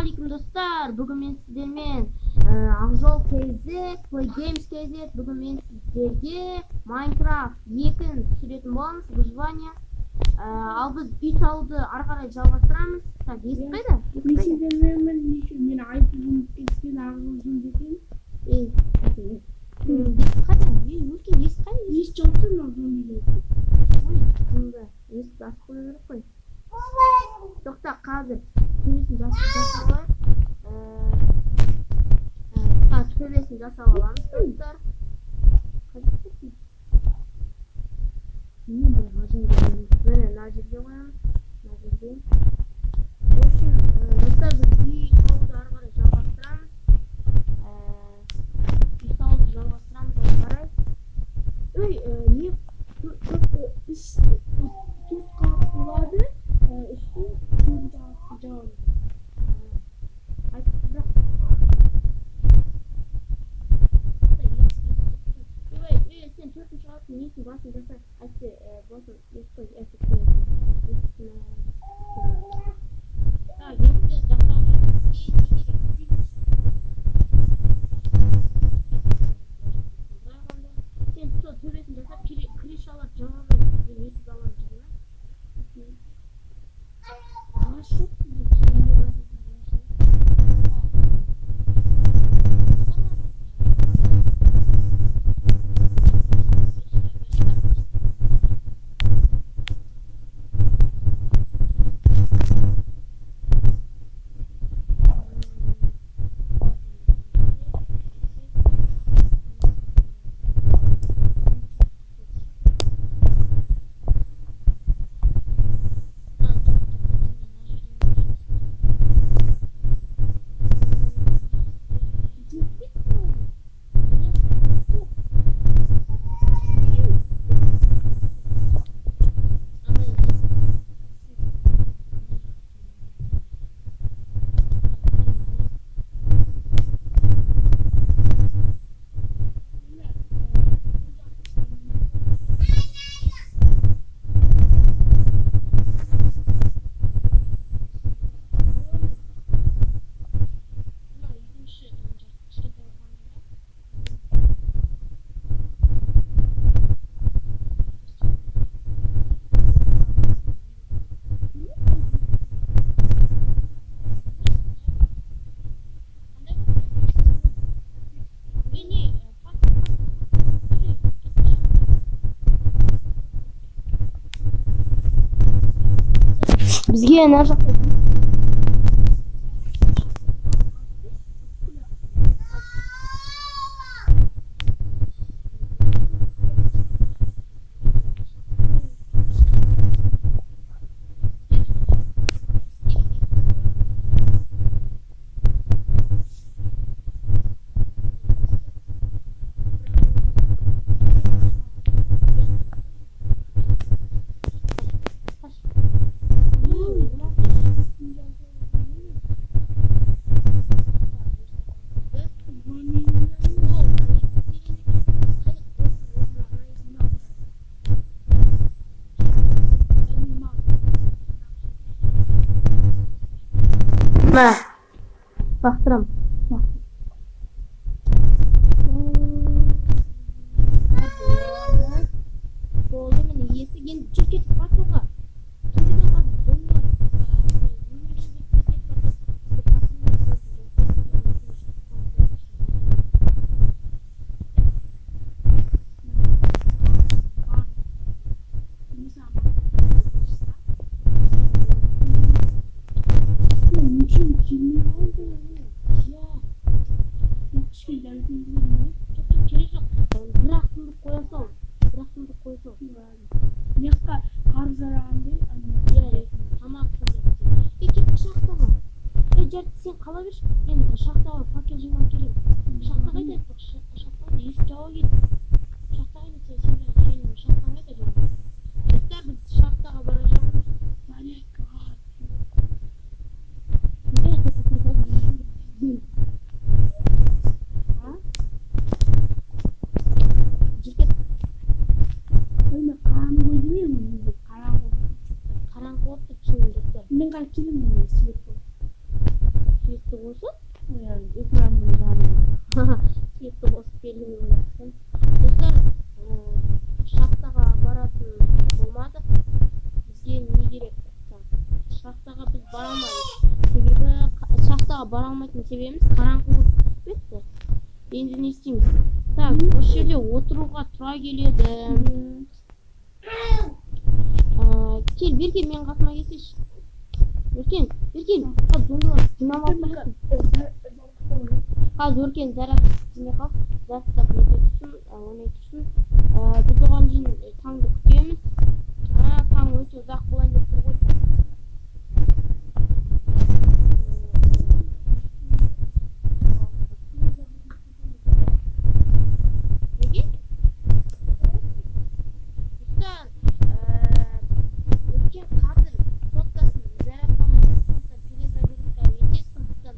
Ассалаумағалейкум достар. Бүгін мен сіздермен Ақжол KZ, Play Games KZ. Бүгін мен сіздерге Minecraft 2-ін түсіретін боламыз, выживание. Ал біз үй салуды ары қарай жалғастырамыз. Так, естіпеді? Мен сіздермен мен айтылым кеткен Ақжол деген. Есік қайда? Өркен есік қайда? Есік жауып тұр ма Ақжол деген? Ой, сонда есікті ашып қою керек қой. Тоқта, қазір төбесін жасап алайық. Қазір төбесін жасап аламыз достар. Міне мына жерге қоямыз. Мына жерге. В общем, достар, біз үй салуды ары қарай жалғастырамыз. Үй салуды жалғастырамыз ары қарай. Не төрт қабат болады, үстін төрт қабатты жауып. Сен төртінші қабаттың несін басын жаса, әйтсе болсын ескі есік қоясың. Есікті сен сол төбесін жасап, крышалар жауап мен есік аламын жаңа. Бізге ана жақта бақтырам. Болды міне есік енді жүр кетіп басуға. Төбеден қазір зомбилар өлмекші деп сен қала берші, мен шахтаға факел жинап келемін. Шахта қайда? Шахтаға есік жауа кетті. Шахтаға кетсе, сен шахтаға қайда жауа? Достар, біз шахтаға бара жатырмыз. Қараңғы болып тұр, шынымен достар. Мен қайтып келемін, свет болып. светті қосып Экранның жанына. светті қосып белгілеп ойлапсың. Достар, шахтаға баратын болмадық. Бізге не керек? Шахтаға біз бара алмаймыз. Себебі шахтаға бара алмайтын себебіміз қараңғылық түсіп кетті. Енді не істейміз? Так, осы жерде отыруға тура келеді. Кел, Беркен, менің қасыма келсейші. Өркен. Қазір зомбилар динамал білесің. Қазір Өркен зарядқа түсіне қал. Зарядтап нете тұрсын, ойнай тұрсын. Біз оған дейін таңды күтеміз. Таң өте ұзақ болайын деп тұр ғой. Неге? Достар, Өркен қазір соткасын зарядламайды, сондықтан перезагрузка етеді, сондықтан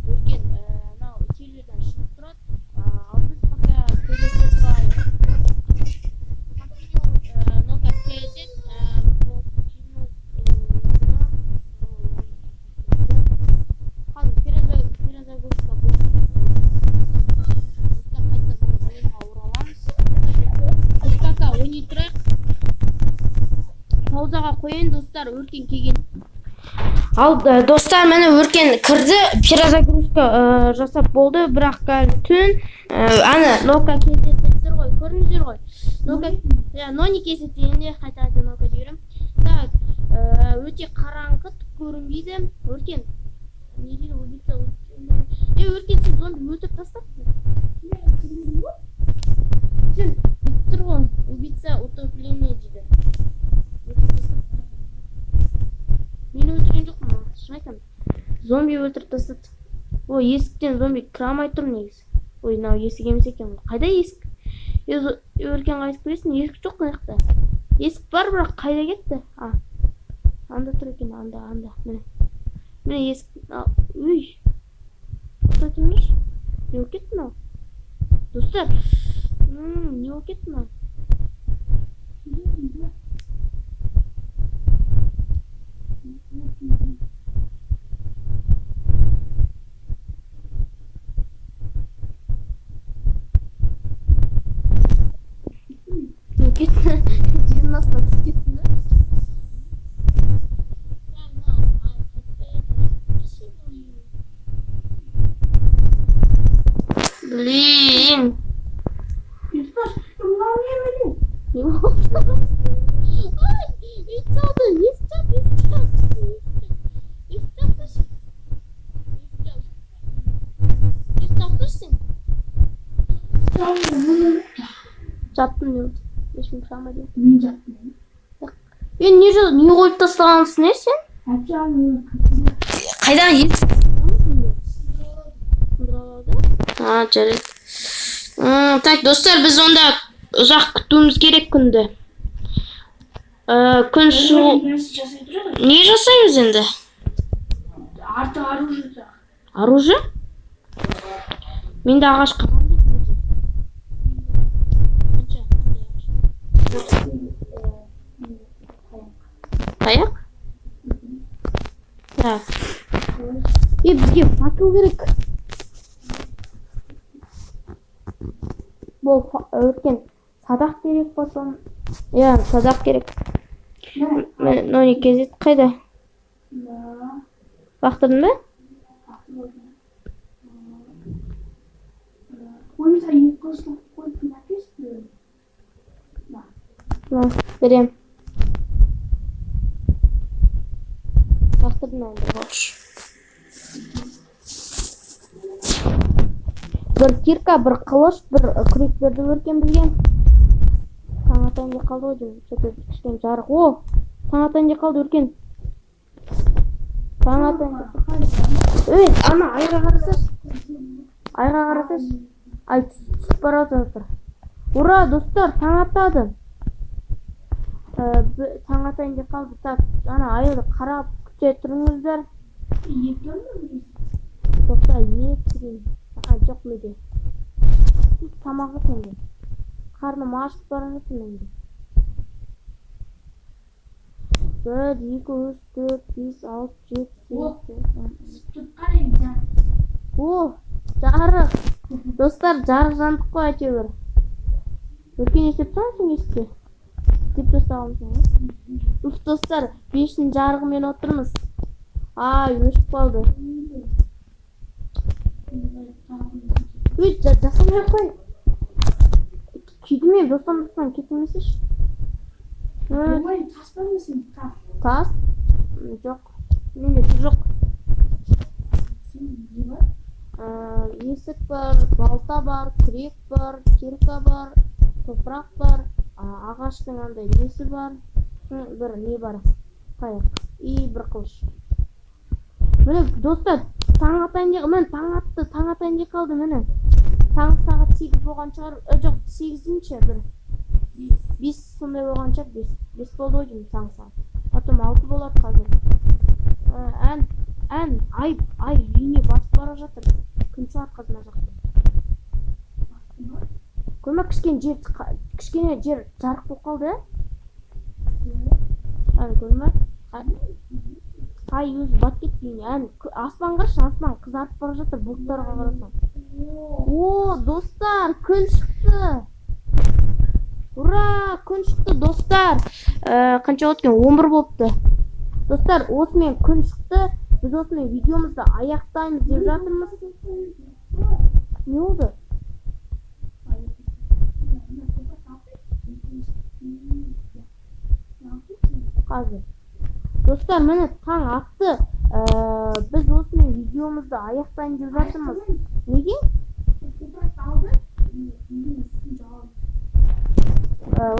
Өркен мынау серверден шығып тұрады. Ал біз пока сөйлесе тұрайық. Ну-ка, кезет, қазір перезагрузка болды. Достар, қайтадан ойынға ораламыз. Біз пока ойнай тұрайық. Паузаға қояйын, достар, Өркен келген. Ал достар, міне Өркен кірді, перезагрузка жасап болды, бірақ қазір түн. Ана, нока кезеттер ғой, көріңіздер ғой. Нока, нони кезеттерінде қайтады нока жіберем. Так, өте қараңғы, түк көрінбейді. Өркен, не дейді, убийца? Өркен, сен зомби өлтіріп тастапсың. Сен тұр ғой, убийца утопление дейді. Мені өлтірген жоқпын, шын айтамын. Зомби өлтіріп тастады. Ой, есіктен зомби кіре алмай тұр негізі. Ой, мынау есік емес екен. Қайда есік? Өркен қайтып келесің? Есік жоқ мына жақта. Есік бар, бірақ қайда кетті? Анда тұр екен, анда. Міне есік. Үй. Тоқтай тұрыңызшы. Не болып кетті мынау? Достар, не болып кетті мынау? Кетті. Жердің астына түсіп кеттің да? Блин. Не болды? Ай, ит çaldı. Жаттым не болды? Ешкім сұрамайды. Мен жаттым. Не қойып тастағансың не сен? Қайда есік? Жарайды. Так, достар, біз онда ұзақ күтуіміз керек күнді. Күн шу... Не жасаймыз енді? Арты оружие жақ. Оружие? Менде ағаш қалған жоқ. Таяқ? Так. Бізге факел керек. Бұл Өркен садақ керек болсын. Садақ керек. Нони кезет қайда? Бақтырдың ба? Ойымса екі қосылып қойып написты. Берем. Бақтырдың аңды қош. Бір кирка, бір қылыш, бір күрек берді Өркен бізге. Таң атайын де қалды ғой деймін. Сөйтіп кішкене жарық. Таң атайын де қалды Өркен. Таң атайын де қалды. Ана айға қарасаш. Ай, түсіп бара жатыр. Ура, достар, таң атады. Таң атайын де қалды. Так, ана айды қарап күте тұрыңыздар. Тоқта, жоқ мүлде. Тамақ етіңді. Қарным ашып бара жатыр менде. 1, 2, 3, 4, 5, 6, 7, 8, 9, 10. О, жарық. Достар, жарық жандық қой әйтеуір. Өркен есеп саласың есікке? Деп тастағансың ғой. Уф, достар, пештің жарығымен отырмыз. Ай, өшіп қалды. Өй, жасамай ақ қой. Күйдіме, достан кетілмесеші. Ой, тас бар ма сен? Тас? Жоқ. Менде жоқ. Не бар? Есік бар, балта бар, күрек бар, кирка бар, топырақ бар, ағаштың андай несі бар, бір не бар, қайық и бір қылыш. Міне достар, таң атайын деп қалды міне. Таң сағат 8 болған шығар, жоқ 8-ші бір 5 сондай болған шығар, 5 болды ғой деймін таң сағат. Потом 6 болады қазір. Ай үйіне басып бара жатыр. Күн шығар қазына жақта. Көрме, кішкене жер жарық болып қалды, ә? Көрме? Ай өзі бат кетті үйіне. Аспан қарашы, аспан қызарып бара жатыр, бұлттарға қарасаң. О, достар, күн шықты. Ура, күн шықты, достар. Қанша өткен? 11 болыпты. Достар, осымен күн шықты. Біз осымен видеомызды аяқтаймыз деп жатырмыз. Не oldu? Қазір. Достар, міне таң атты. Біз осымен видеомызды аяқтаймыз деп жатырмыз. Неге?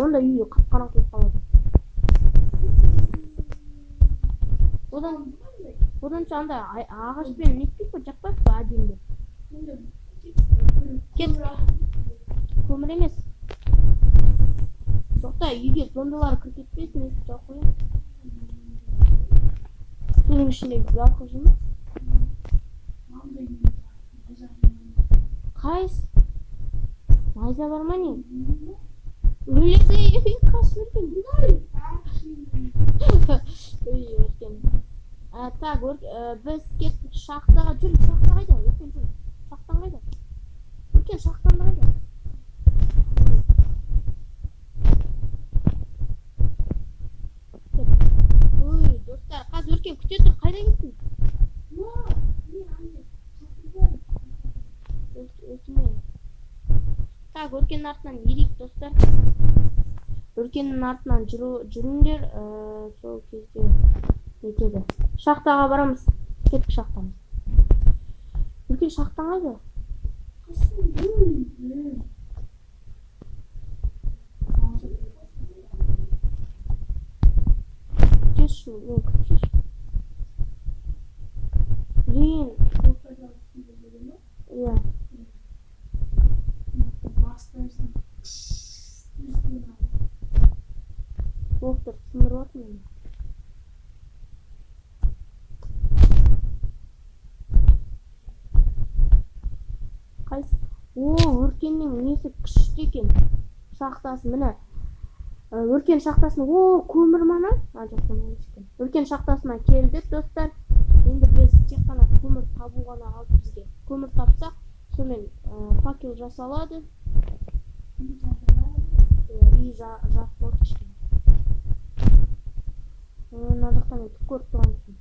Онда үйі қап-қараңғы болып қалады. Одан андай ағашпен нетпейді ғой, жақпайды ғой әдемі. Кет. Көмір емес. Жоқта үйге зомбилар кіріп кетпесін, есік жауып қояйын. Судың ішінде балқып жүр ме? Қайсы? Найза бар ма не? Өледі, қашып өркен. Өркен. Так, біз кеттік шахтаға. Жүр, шахта қайда? Өркен жүр. Шахтан қайда? Өркен, шахтан қайда? Ой, достар, қазір Өркен күте тұр. Қайда кеттің? Өркен. Так, Өркеннің артынан ерейік, достар. Өркеннің артынан жүріңдер. Сол кезде нетеді. Шахтаға барамыз. Кеттік шахтамыз. Өркен, шахтан қайда? Күтеші, мен күтеші. Блин. Иә. Доктор, сындырып отыр мені. Қайсы? О, Өркеннің несі күшті екен. Шахтасы, міне. Өркен шахтасына, көмір мана? Жоқ, көмір екен. Өркен шахтасына келдік, достар. Енді біз тек қана көмір табу ғана қалды бізге. Көмір тапсақ, сонымен факел жасалады. Үй жарық болды кішкене. Мына жақтан түк көріп тұрғансың.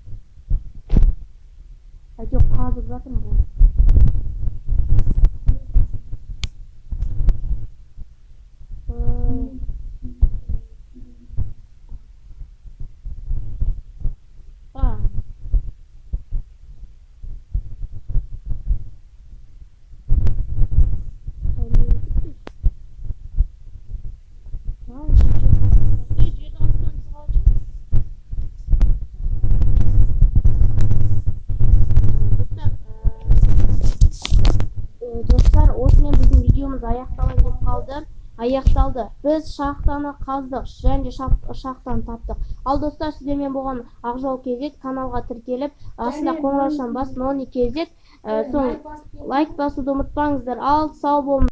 Әйтеуір қазып жатырмын бұл. Достар, осымен біздің видеомыз аяқталды. Біз шахтаны қаздық және шахтаны таптық. Ал достар, сіздермен болған Ақжол KZ каналға тіркеліп, астына қоңыраушаны басып, нони KZ, соң лайк басуды ұмытпаңыздар. Ал сау болыңыздар.